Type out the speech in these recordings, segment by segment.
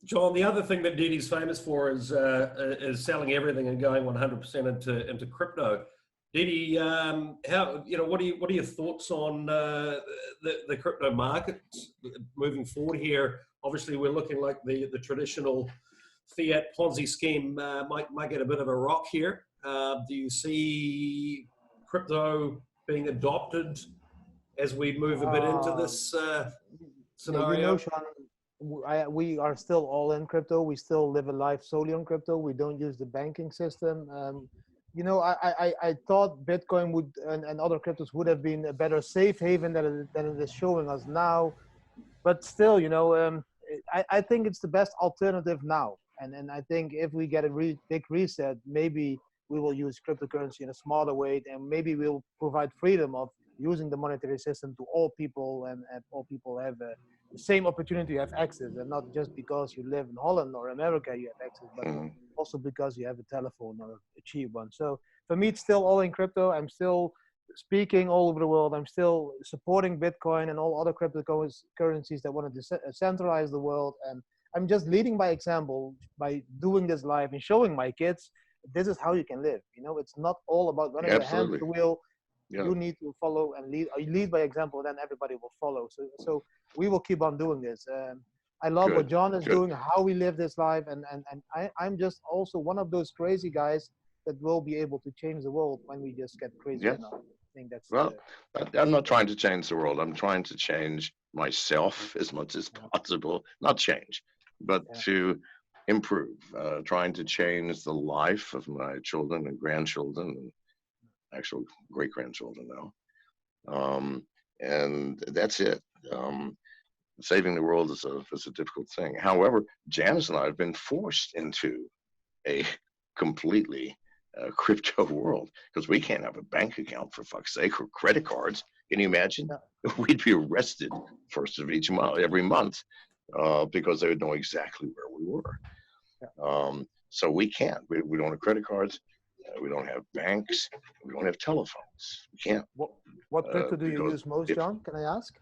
John, the other thing that Didi's famous for is selling everything and going 100% into crypto. Didi, how what are your thoughts on the crypto markets moving forward here? Obviously, we're looking like the traditional fiat Ponzi scheme might get a bit of a rock here. Do you see crypto being adopted as we move a bit into this scenario? Sean, we are still all in crypto. We still live a life solely on crypto. We don't use the banking system. I thought Bitcoin would and other cryptos would have been a better safe haven than it is showing us now. But still, I think it's the best alternative now. And I think if we get a big reset, maybe we will use cryptocurrency in a smarter way, and maybe we'll provide freedom of using the monetary system to all people, and all people have the same opportunity to have access, and not just because you live in Holland or America you have access, but also because you have a telephone or a cheap one. So for me, it's still all in crypto. I'm still speaking all over the world. I'm still supporting Bitcoin and all other cryptocurrencies that want to centralize the world. And I'm just leading by example by doing this live and showing my kids this is how you can live. It's not all about running your hand to the wheel. Yeah. You need to follow and lead. You lead by example, then everybody will follow. So we will keep on doing this. I love what John is doing, how we live this life, and I'm just also one of those crazy guys that will be able to change the world when we just get crazy enough. I think that's I'm not trying to change the world. I'm trying to change myself as much as possible. Not change, but to improve. Trying to change the life of my children and grandchildren and actual great-grandchildren now. And that's it. Saving the world is a difficult thing. However, Janice and I have been forced into a completely crypto world because we can't have a bank account, for fuck's sake, or credit cards. Can you imagine? We'd be arrested first of every month because they would know exactly where we were. So we can't. We don't have credit cards. We don't have banks. We don't have telephones. We can't. What crypto do you use most, John? Can I ask?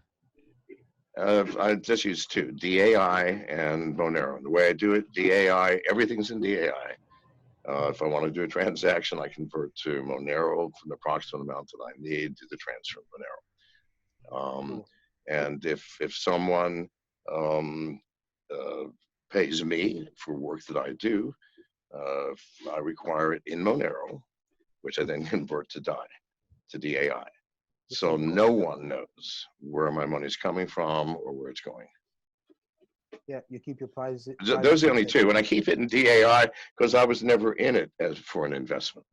I just use two, DAI and Monero. The way I do it, DAI, everything's in DAI. If I want to do a transaction, I convert to Monero for the approximate amount that I need to the transfer of Monero. And if someone pays me for work that I do, I require it in Monero, which I then convert to DAI. So no one knows where my money's coming from or where it's going. Yeah, you keep your prices. Those are the only two. And I keep it in DAI because I was never in it for an investment.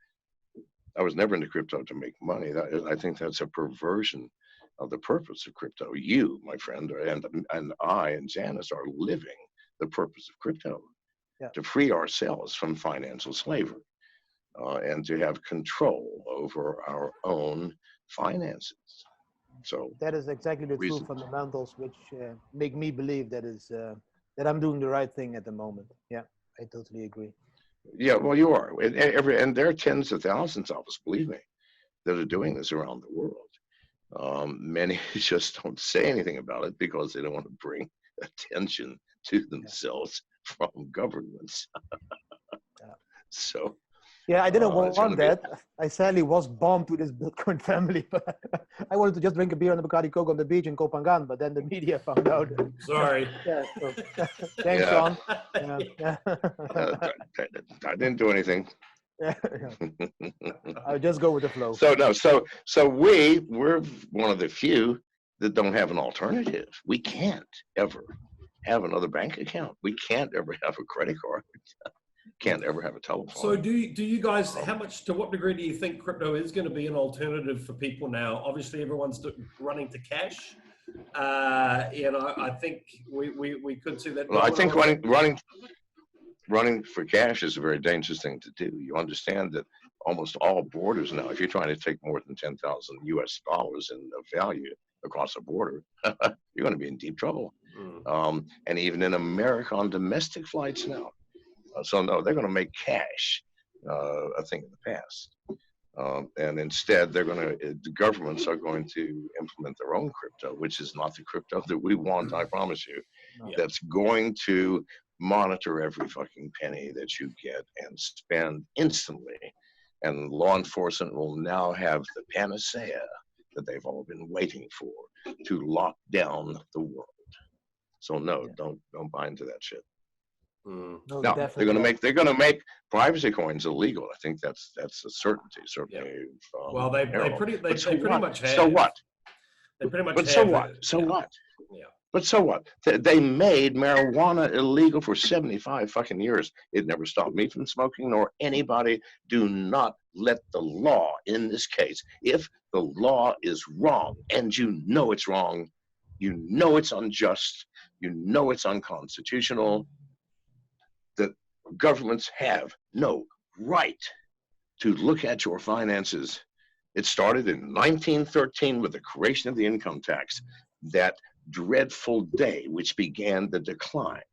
I was never into crypto to make money. I think that's a perversion of the purpose of crypto. You, my friend, and I and Janice are living the purpose of crypto. To free ourselves from financial slavery and to have control over our own finances. So that is exactly the true fundamentals which make me believe that I'm doing the right thing at the moment. Yeah, I totally agree. Yeah, well, you are. And there are tens of thousands of us, believe me, that are doing this around the world. Many just don't say anything about it because they don't want to bring attention to themselves from governments. So yeah, I didn't want that. I sadly was bombed to this Bitcoin family, but I wanted to just drink a beer on the Bacardi Coke on the beach in Kopangan, but then the media found out. Sorry. Thanks, John. I didn't do anything. I'll just go with the flow. So we're one of the few that don't have an alternative. We can't ever have another bank account. We can't ever have a credit card. Can't ever have a telephone. So do you guys, to what degree do you think crypto is going to be an alternative for people now? Obviously everyone's running to cash. I think we could see that. Well, I think running for cash is a very dangerous thing to do. You understand that almost all borders now, if you're trying to take more than 10,000 US dollars in value across a border, you're going to be in deep trouble. And even in America on domestic flights now. So no, they're going to make cash a thing in the past. And instead, the governments are going to implement their own crypto, which is not the crypto that we want, I promise you. That's going to monitor every fucking penny that you get and spend instantly. And law enforcement will now have the panacea that they've all been waiting for to lock down the world. So no, don't buy into that shit. No, No, they're gonna make privacy coins illegal. I think that's a certainty. Certainly. Yeah. Well, they pretty much have. So what? They pretty much. But have so what? it. So Yeah. what? Yeah. But so what? They made marijuana illegal for 75 fucking years. It never stopped me from smoking, nor anybody. Do not let the law in this case. If the law is wrong, and you know it's wrong, you know it's unjust, you know it's unconstitutional, that governments have no right to look at your finances. It started in 1913 with the creation of the income tax, that dreadful day which began the decline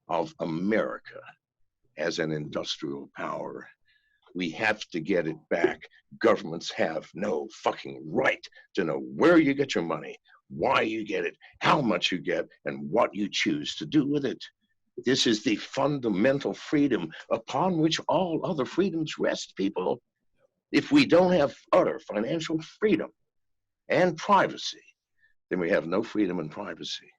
of America as an industrial power. We have to get it back. Governments have no fucking right to know where you get your money, why you get it, how much you get, and what you choose to do with it. This is the fundamental freedom upon which all other freedoms rest, people. If we don't have utter financial freedom and privacy, then we have no freedom and privacy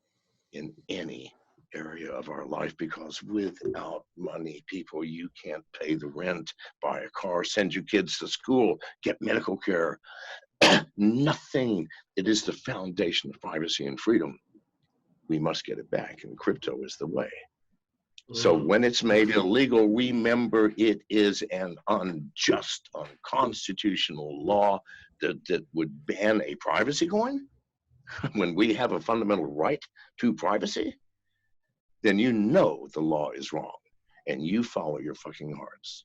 in any area of our life, because without money, people, you can't pay the rent, buy a car, send your kids to school, get medical care. Nothing. It is the foundation of privacy and freedom. We must get it back, and crypto is the way. So when it's made illegal, remember it is an unjust, unconstitutional law that would ban a privacy coin when we have a fundamental right to privacy. Then you know the law is wrong, and you follow your fucking hearts.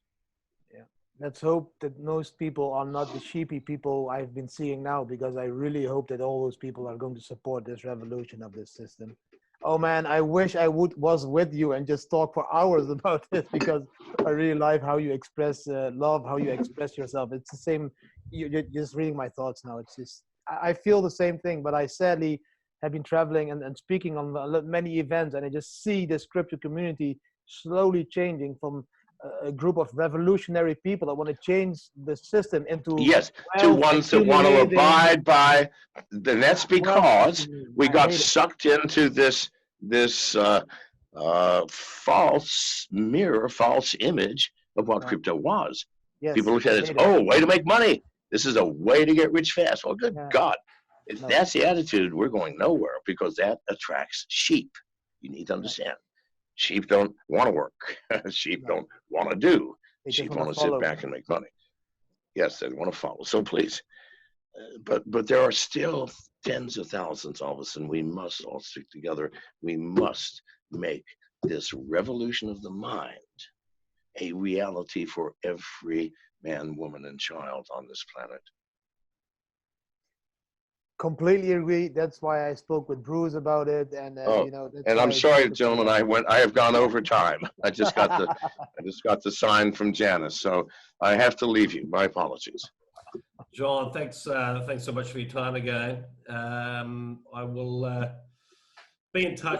Yeah, let's hope that most people are not the sheepy people I've been seeing now, because I really hope that all those people are going to support this revolution of this system. Oh man, I wish I was with you and just talk for hours about this, because I really like how you express love, how you express yourself. It's the same. You're just reading my thoughts now. It's just, I feel the same thing, but I sadly have been traveling and speaking on many events, and I just see this crypto community slowly changing from a group of revolutionary people that want to change the system into to ones that want to abide by. Then that's because we got sucked into this false mirror, false image of what crypto was. Yes, people look at it as, oh, way to make money. This is a way to get rich fast. Well, good God. If that's the attitude, we're going nowhere, because that attracts sheep. You need to understand. Sheep don't want to work. Sheep don't want to do. Sheep want to sit back and make money. Yes, they want to follow. So please. But there are still tens of thousands of us, and we must all stick together. We must make this revolution of the mind a reality for every man, woman, and child on this planet. Completely agree. That's why I spoke with Bruce about it, and you know. And I'm sorry, gentlemen. I have gone over time. I just got the sign from Janice, so I have to leave you. My apologies. John, thanks so much for your time again. I will be in touch.